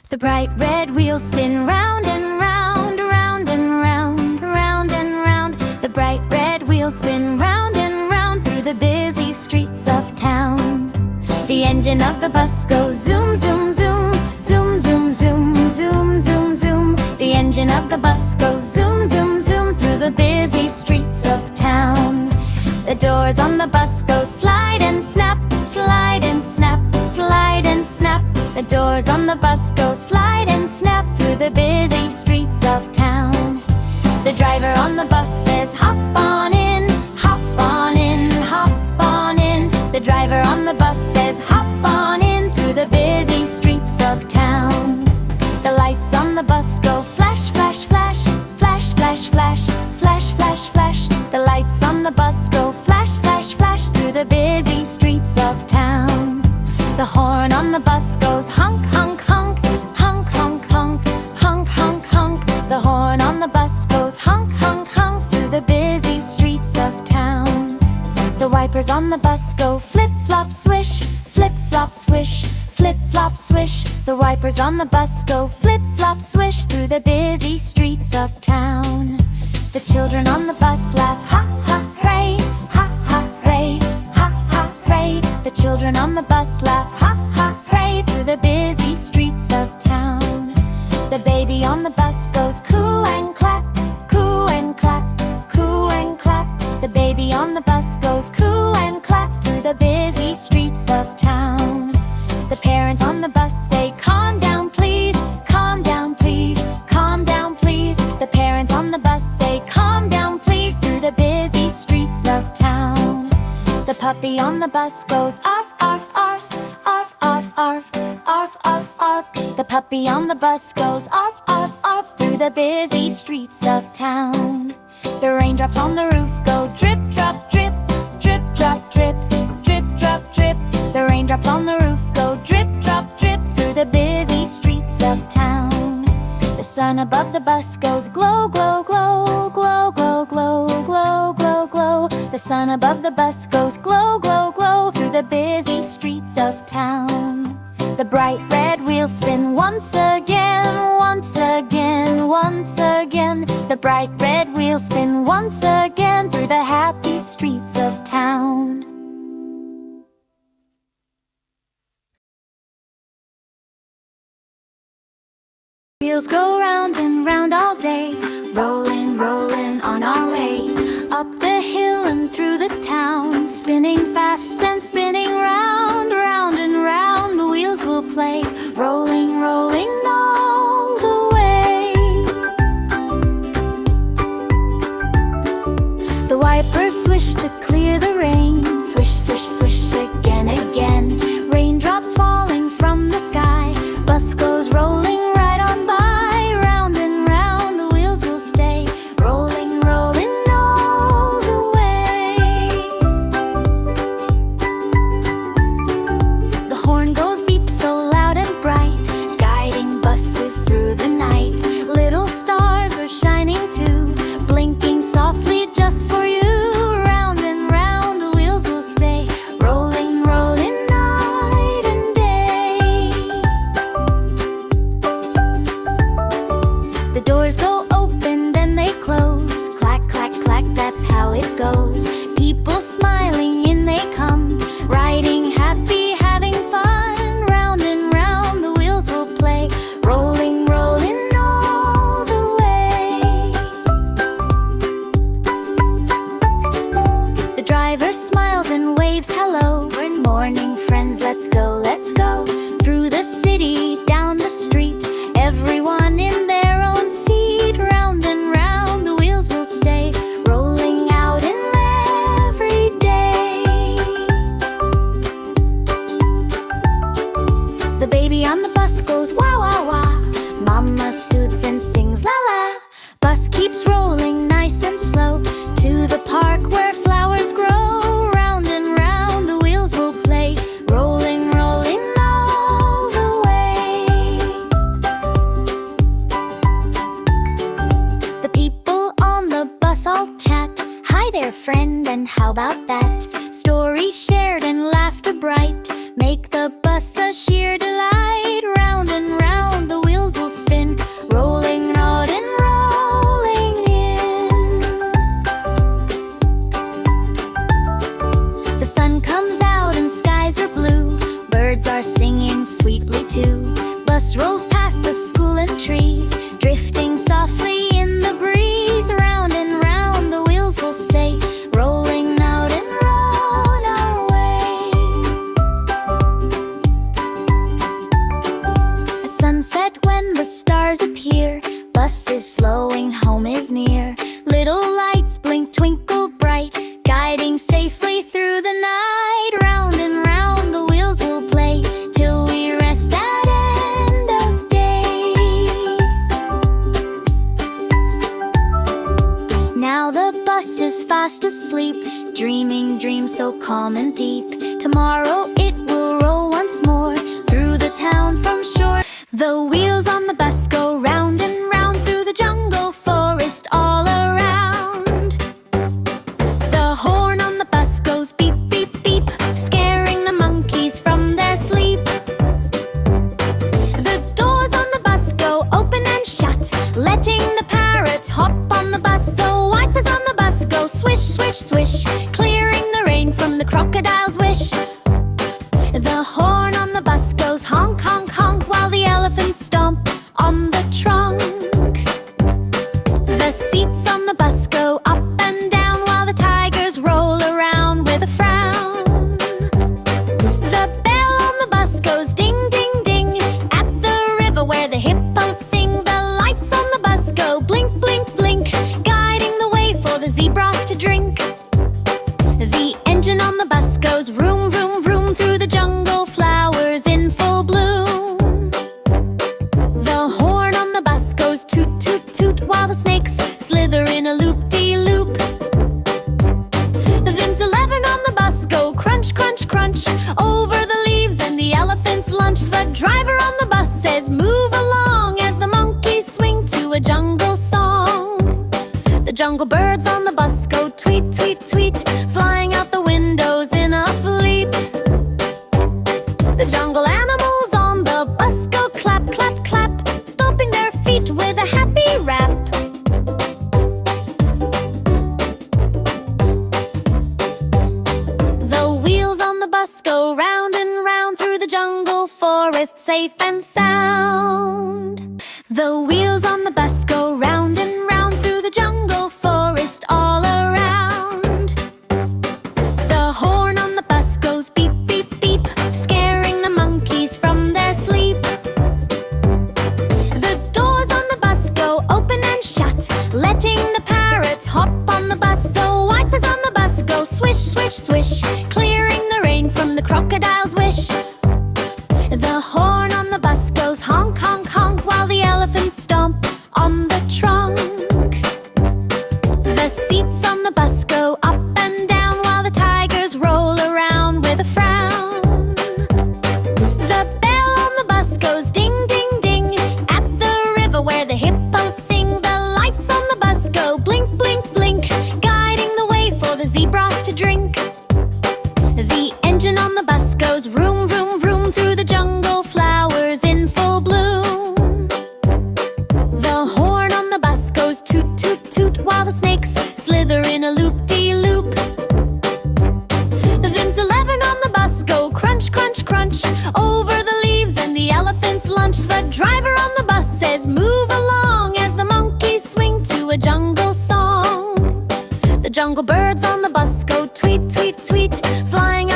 The bright red wheels spin round and round, round and round, round and round. The bright red wheels spin round and round through the busy streets of town. The engine of the bus goes zoom, zoom, zoom, zoom, zoom, zoom, zoom, zoom, zoom. The engine of the bus goes zoom, zoom, zoom through the busy streets of town. The doors on the bus go slide and snap, slide and snap, slide and snap. The doors on the bus go slide and snap through the busy streets of town. The driver on the bus says hop on in, hop on in, hop on in. The driver on the bus says hop on in through the busy streets of town. The lights on the bus go flash, flash, flash, flash, flash, flash, flash, flash, flash. The lights on the bus go flash, flash, flash through the busy streets of town. The horn on the bus goes honk, honk, honk, honk, honk, honk, honk, honk, honk. The horn on the bus goes honk, honk, honk through the busy streets of town. The wipers on the bus go flip, flop, swish, flip, flop, swish, flip, flop, swish. The wipers on the bus go flip, flop, swish through the busy streets of town. The children on the bus laugh ha, ha, hooray, ha, ha, hooray, ha, ha, hooray. The children on the bus laugh ha, ha, hooray through the busy streets of town. The baby on the bus goes coo and clap, coo and clap, coo and clap. The baby on the bus goes coo and clap through the busy streets of town. The parents on the bus say calm down please, calm down please, calm down please. The parents on the bus say calm down please through the busy streets of town. The puppy on the bus goes arf, arf, arf, arf, arf, arf, arf, arf, arf. The puppy on the bus goes arf, arf, arf through the busy streets of town. The raindrops on the roof go drip, drop, drip, drip, drop, drip, drip, drop, drip. The raindrops on the roof go drip, drop, drip through the busy streets of town. The sun above the bus goes glow, glow, glow, glow, glow, glow, glow, glow, glow. The sun above the bus goes glow, glow, glow through the busy streets of town. The bright red wheels spin once again, once again, once again. The bright red wheels spin once again through the happy streets of town. Wheels go round and round all day, rolling, rolling on our way. Up the hill and through the town, spinning fast and spinning round, round and round the wheels will play, rolling, rolling all the way. The wipers swish to clear the rain, swish, swish, swish again, again. Raindrops falling from the sky, bus goes rolling right on by, round and round the wheels will stay, rolling, rolling all the way. The horn goes beep so loud and bright, guiding buses through the night. Little stars are shining too, blinking softly just for you. Round and round the wheels will stay, rolling, rolling night and day. The doors go open, then they close, clack, clack, clack, that's how it goes. People smiling in they come, riding happy, having fun. Round and round the wheels will play, rolling, rolling all the way. The driver smiles and waves hello. Good morning friends, let's go, let's go. Through the city, down the street, everyone in their own seat. Round and round the wheels will stay, rolling out in every day. The baby on the bus goes wah, wah, wah. Mama suits and sings la la. Bus keeps rolling nice and slow to the park where flowers grow. Round and round the wheels will play, rolling, rolling all the way. The people on the bus all chat, hi there friend, and how about that? Stories shared and laughter bright make the bus a sheer delight. Round and round the bus rolls past the school and trees, drifting softly in the breeze. Round and round the wheels will stay, rolling out and round our way. At sunset when the stars appear, bus is slowing, home is near. Little lights blink, twinkle bright, guiding safely through the night. Round and round the wheels will play, till we rest at end of day. Now the bus is fast asleep, dreaming dreams so calm and deep. Tomorrow it will roll once more, through the town from shore. The wheels on the bus go round and round, through the jungle, forest, all around. The horn on the bus goes beep, beep, beep, scaring the monkeys from their sleep. The doors on the bus go open and shut, letting the parrots hop on the bus. The wipers on the bus go swish, swish, swish, clearing the rain from the crocodile's wish. The horn on the bus goes honk, honk, honk, while the elephants stomp on the trunk. The seats on the bus go up and down, while the tigers roll around with a frown. The bell on the bus goes ding, ding, ding, at the river where the hippos sing. The lights on the bus go blink, blink, blink, guiding the way for the zebras to drink. The engine on the bus goes vroom, vroom, vroom, through the jungle, flowers in full bloom. The horn on the bus goes toot, toot, toot, while the snakes slither in a loop-de-loop. The Vins 11 on the bus go crunch, crunch, crunch, over the leaves and the elephants lunch. The driver on the bus says move along, as the monkeys swing to a jungle song. The jungle birds on the bus go tweet, tweet, tweet, flying out the windows in a fleet. The jungle animals on the bus go clap, clap, clap, stomping their feet with a happy rap. The wheels on the bus go round and round, through the jungle, forest, safe and sound. The wheels on the bus go round and round, through the jungle, forest, all around. The horn on the bus goes beep, beep, beep, scaring the monkeys from their sleep. The doors on the bus go open and shut, letting the parrots hop on the bus. The wipers on the bus go swish, swish, swish, clearing the rain from the crocodile's wish. The horn on the bus goes honk, honk, honk, while the elephants stomp on the trunk. The seats on the bus go up and down, while the tigers roll around with a frown. The bell on the bus goes ding, ding, ding, at the river where the hippos sing. The lights on the bus go blink, blink, blink, guiding the way for the zebras to drink. The engine on the bus goes vroom, vroom, vroom, through the jungle, flowers in full bloom. The horn on the bus goes toot, toot, toot, while the snakes slither in a loop-de-loop. The Vins 11 on the bus go crunch, crunch, crunch, over the leaves and the elephants lunch. The driver on the bus says move along, as the monkeys swing to a jungle song. The jungle birds on the bus go tweet, tweet, tweet, flying